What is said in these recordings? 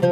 நம்ம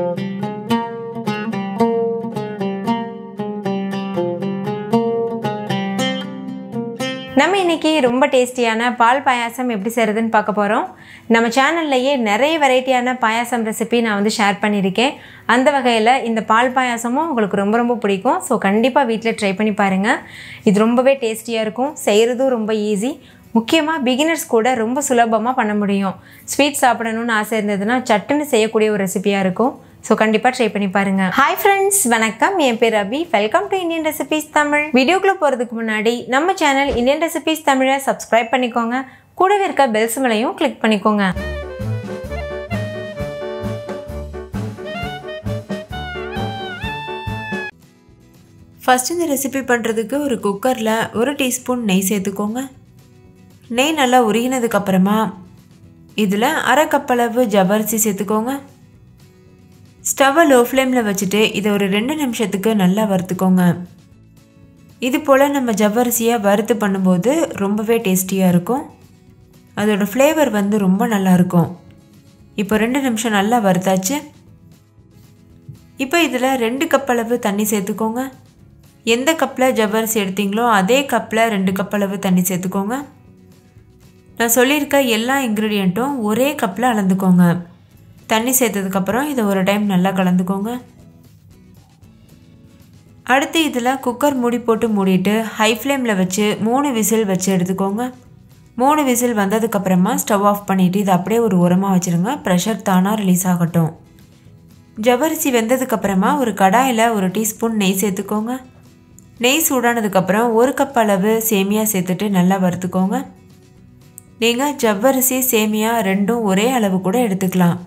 இன்னைக்கு ரொம்ப டேஸ்டியான பால் பாயாசம் எப்படி செய்யறதுன்னு பார்க்க போறோம். நம்ம சேனல்லையே நிறைய வெரைட்டியான பாயாசம் ரெசிபி நான் வந்து ஷேர் பண்ணியிருக்கேன். அந்த வகையில் இந்த பால் பாயாசமும் உங்களுக்கு ரொம்ப ரொம்ப பிடிக்கும். ஸோ கண்டிப்பாக வீட்டில் ட்ரை பண்ணி பாருங்கள். இது ரொம்பவே டேஸ்டியாக இருக்கும். செய்கிறதும் ரொம்ப ஈஸி. முக்கியமாக பிகினர்ஸ் கூட ரொம்ப சுலபமாக பண்ண முடியும். ஸ்வீட் சாப்பிடணும்னு ஆசை இருந்ததுன்னா சட்டுன்னு செய்யக்கூடிய ஒரு ரெசிபியாக இருக்கும். ஸோ கண்டிப்பாக ட்ரை பண்ணி பாருங்கள். ஹாய் ஃப்ரெண்ட்ஸ், வணக்கம். என் பேர் Abhi. Welcome to Indian recipes Tamil. வீடியோக்குள்ளே போகிறதுக்கு முன்னாடி நம்ம சேனல் இந்தியன் ரெசிபீஸ் தமிழை சப்ஸ்கிரைப் பண்ணிக்கோங்க. கூடவே இருக்க பெல் சிம்பலையும் கிளிக் பண்ணிக்கோங்க. ஃபஸ்ட் இந்த ரெசிபி பண்ணுறதுக்கு ஒரு குக்கரில் 1 டீஸ்பூன் நெய் சேர்த்துக்கோங்க. நெய் நல்லா உருகினதுக்கப்புறமா இதில் 1/2 கப் அளவு ஜவ்வரிசி சேர்த்துக்கோங்க. ஸ்டவ்வை லோ ஃப்ளேமில் வச்சுட்டு இதை ஒரு 2 நிமிஷத்துக்கு நல்லா வறுத்துக்கோங்க. இது போல் நம்ம ஜவ்வரிசியை வறுத்து பண்ணும்போது ரொம்பவே டேஸ்டியாக இருக்கும். அதோட ஃப்ளேவர் வந்து ரொம்ப நல்லாயிருக்கும். இப்போ 2 நிமிஷம் நல்லா வறுத்தாச்சு. இப்போ இதில் 2 கப் அளவு தண்ணி சேர்த்துக்கோங்க. எந்த கப்பில் ஜவ்வரிசி எடுத்தீங்களோ அதே கப்பில் 2 கப் அளவு தண்ணி சேர்த்துக்கோங்க. நான் சொல்லியிருக்க எல்லா இன்க்ரீடியண்ட்டும் ஒரே கப்பில் அளந்துக்கோங்க. தண்ணி சேர்த்ததுக்கப்புறம் இதை ஒரு டைம் நல்லா கலந்துக்கோங்க. அடுத்து இதில் குக்கர் மூடி போட்டு மூடிட்டு ஹை ஃப்ளேமில் வச்சு 3 விசில் வச்சு எடுத்துக்கோங்க. 3 விசில் வந்ததுக்கப்புறமா ஸ்டவ் ஆஃப் பண்ணிவிட்டு இதை அப்படியே ஒரு ஓரமாக வச்சுருங்க. ப்ரெஷர் தானாக ரிலீஸ் ஆகட்டும். ஜவ்வரிசி வெந்ததுக்கப்புறமா ஒரு கடாயில் 1 டீஸ்பூன் நெய் சேர்த்துக்கோங்க. நெய் சூடானதுக்கப்புறம் 1 கப் அளவு சேமியா சேர்த்துட்டு நல்லா வறுத்துக்கோங்க. நீங்கள் ஜவ்வரிசி சேமியா ரெண்டும் ஒரே அளவு கூட எடுத்துக்கலாம்.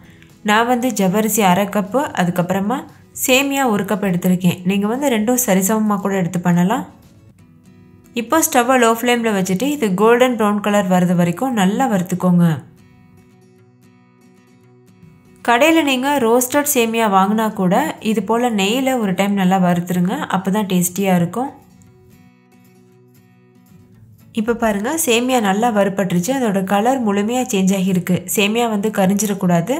நான் வந்து ஜவ்வரிசி 1/2 கப்பு, அதுக்கப்புறமா சேமியா 1 கப் எடுத்திருக்கேன். நீங்கள் வந்து ரெண்டும் சரிசமமாக கூட எடுத்து பண்ணலாம். இப்போ ஸ்டவ்வை லோ ஃப்ளேமில் வச்சுட்டு இது கோல்டன் ப்ரௌன் கலர் வரது வரைக்கும் நல்லா வறுத்துக்கோங்க. கடையில் நீங்கள் ரோஸ்டட் சேமியா வாங்கினா கூட இது போல் நெய்யில் ஒரு டைம் நல்லா வறுத்துருங்க. அப்போ தான் டேஸ்டியாக இருக்கும். இப்போ பாருங்கள், சேமியா நல்லா வறுப்பட்டுருச்சு. அதோட கலர் முழுமையாக சேஞ்ச் ஆகியிருக்கு. சேமியா வந்து கரிஞ்சிடக்கூடாது.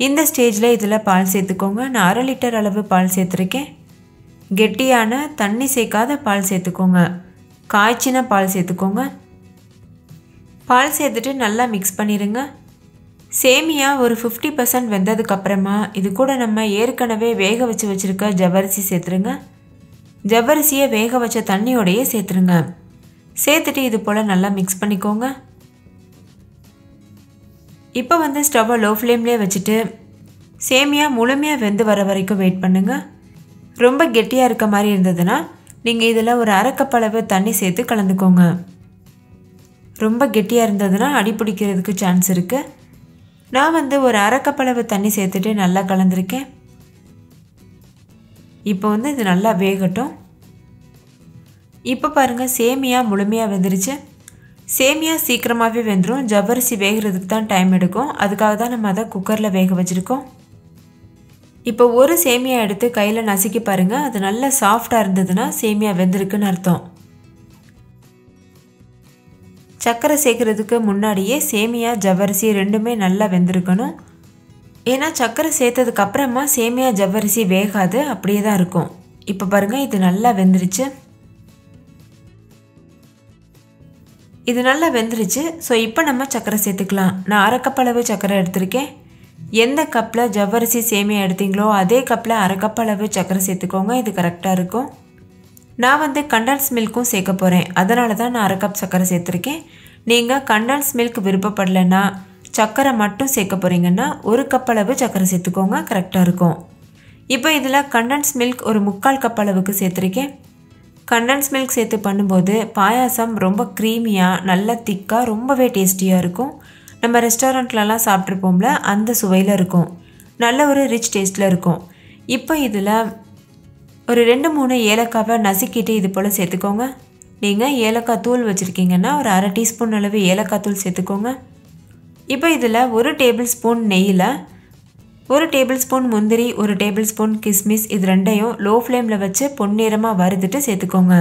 இந்த ஸ்டேஜில் இதில் பால் சேர்த்துக்கோங்க. நான் 1/2 லிட்டர் அளவு பால் சேர்த்துருக்கேன். கெட்டியான தண்ணி சேர்க்காத பால் சேர்த்துக்கோங்க. காய்ச்சின பால் சேர்த்துக்கோங்க. பால் சேர்த்துட்டு நல்லா மிக்ஸ் பண்ணிடுங்க. சேமியா ஒரு 50% வெந்ததுக்கப்புறமா இது கூட நம்ம ஏற்கனவே வேக வச்சுருக்க ஜவ்வரிசி சேர்த்துருங்க. ஜவ்வரிசியை வேக வச்ச தண்ணியோடையே சேர்த்துருங்க. சேர்த்துட்டு இது போல் நல்லா மிக்ஸ் பண்ணிக்கோங்க. இப்போ வந்து ஸ்டவ்வை லோ ஃப்ளேம்லேயே வச்சுட்டு சேமியா முழுமையாக வெந்து வர வரைக்கும் வெயிட் பண்ணுங்கள். ரொம்ப கெட்டியாக இருக்க மாதிரி இருந்ததுன்னா நீங்கள் இதில் ஒரு 1/2 கப் அளவு தண்ணி சேர்த்து கலந்துக்கோங்க. ரொம்ப கெட்டியாக இருந்ததுன்னா அடி பிடிக்கிறதுக்கு சான்ஸ் இருக்குது. நான் வந்து ஒரு 1/2 கப் அளவு தண்ணி சேர்த்துட்டு நல்லா கலந்துருக்கேன். இப்போ வந்து இது நல்லா வேகட்டும். இப்போ பாருங்கள், சேமியா முழுமையாக வெந்துருச்சு. சேமியா சீக்கிரமாகவே வெந்துடும். ஜவ்வரிசி வேகிறதுக்கு தான் டைம் எடுக்கும். அதுக்காக தான் நம்ம அதை குக்கரில் வேக வச்சுருக்கோம். இப்போ ஒரு சேமியா எடுத்து கையில் நசுக்கி பாருங்கள். அது நல்லா சாஃப்டாக இருந்ததுன்னா சேமியா வெந்திருக்குன்னு அர்த்தம். சர்க்கரை சேர்க்குறதுக்கு முன்னாடியே சேமியா ஜவ்வரிசி ரெண்டுமே நல்லா வெந்திருக்கணும். ஏன்னா சர்க்கரை சேர்த்ததுக்கு அப்புறமா சேமியா ஜவ்வரிசி வேகாது, அப்படியே தான் இருக்கும். இப்போ பாருங்கள், இது நல்லா வெந்துருச்சு. இது நல்லா வெந்துருச்சு. ஸோ இப்போ நம்ம சர்க்கரை சேர்த்துக்கலாம். நான் 1/2 கப் அளவு சர்க்கரை எடுத்திருக்கேன். எந்த கப்பில் ஜவ்வரிசி சேமியா எடுத்தீங்களோ அதே கப்பில் 1/2 கப் அளவு சர்க்கரை சேர்த்துக்கோங்க. இது கரெக்டாக இருக்கும். நான் வந்து கண்டன்ஸ் மில்க்கும் சேர்க்க போகிறேன். அதனால தான் நான் 1/2 கப் சர்க்கரை சேர்த்துருக்கேன். நீங்கள் கண்டன்ஸ் மில்க் விருப்பப்படலைன்னா சர்க்கரை மட்டும் சேர்க்க போகிறீங்கன்னா 1 கப் அளவு சர்க்கரை சேர்த்துக்கோங்க. கரெக்டாக இருக்கும். இப்போ இதில் கண்டன்ஸ் மில்க் ஒரு 3/4 கப் அளவுக்கு சேர்த்துருக்கேன். கண்டன்ஸ் மில்க் சேர்த்து பண்ணும்போது பாயாசம் ரொம்ப க்ரீமியாக நல்லா திக்காக ரொம்பவே டேஸ்டியாக இருக்கும். நம்ம ரெஸ்டாரண்ட்லலாம் சாப்பிட்ருப்போம்ல, அந்த சுவையில் இருக்கும். நல்ல ஒரு ரிச் டேஸ்ட்டில் இருக்கும். இப்போ இதில் ஒரு 2-3 ஏலக்காவை நசுக்கிட்டு இது போல் சேர்த்துக்கோங்க. நீங்கள் ஏலக்காய் தூள் வச்சுருக்கீங்கன்னா ஒரு 1/2 டீஸ்பூன் அளவு ஏலக்காய் தூள் சேர்த்துக்கோங்க. இப்போ இதில் 1 டேபிள் ஸ்பூன் நெய்யில் 1 டேபிள் ஸ்பூன் முந்திரி, 1 டேபிள் ஸ்பூன் கிஸ்மிஸ், இது ரெண்டையும் லோ ஃப்ளேமில் வச்சு பொன்னிறமாக வறுத்துட்டு சேர்த்துக்கோங்க.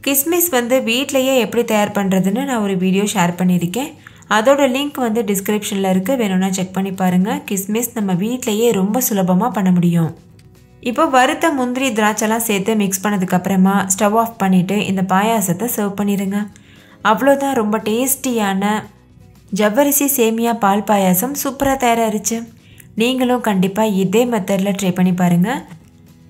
கிஸ்மிஸ் வந்து வீட்டிலையே எப்படி தயார் பண்ணுறதுன்னு நான் ஒரு வீடியோ ஷேர் பண்ணியிருக்கேன். அதோட லிங்க் வந்து டிஸ்கிரிப்ஷனில் இருக்குது, வேணும்னா செக் பண்ணி பாருங்கள். கிஸ்மிஸ் நம்ம வீட்டிலையே ரொம்ப சுலபமாக பண்ண முடியும். இப்போ வறுத்த முந்திரி திராட்சைலாம் சேர்த்து மிக்ஸ் பண்ணதுக்கப்புறமா ஸ்டவ் ஆஃப் பண்ணிவிட்டு இந்த பாயாசத்தை சர்வ் பண்ணிடுங்க. அவ்வளோதான், ரொம்ப டேஸ்டியான ஜவ்வரிசி சேமியா பால் பாயாசம் சூப்பராக தயாராகிருச்சு. நீங்களும் கண்டிப்பாக இதே மெத்தடில் ட்ரை பண்ணி பாருங்கள்.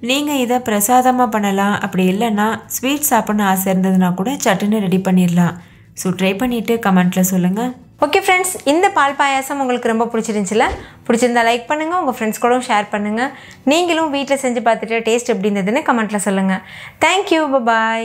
நீங்கள் இதை பிரசாதமாக பண்ணலாம், அப்படி இல்லைன்னா ஸ்வீட் சாப்பிட்ணுன்னு ஆசை இருந்ததுன்னா கூட சட்டுன்னு ரெடி பண்ணிடலாம். ஸோ ட்ரை பண்ணிவிட்டு கமெண்ட்டில் சொல்லுங்கள். ஓகே ஃப்ரெண்ட்ஸ், இந்த பால் பாயாசம் உங்களுக்கு ரொம்ப பிடிச்சிருந்துச்சுல? பிடிச்சிருந்தா லைக் பண்ணுங்கள், உங்கள் ஃப்ரெண்ட்ஸ் கூடவும் ஷேர் பண்ணுங்கள். நீங்களும் வீட்டில் செஞ்சு பார்த்துட்டு டேஸ்ட் எப்படி இருந்ததுன்னு கமெண்ட்டில் சொல்லுங்கள். தேங்க்யூ, பாய்.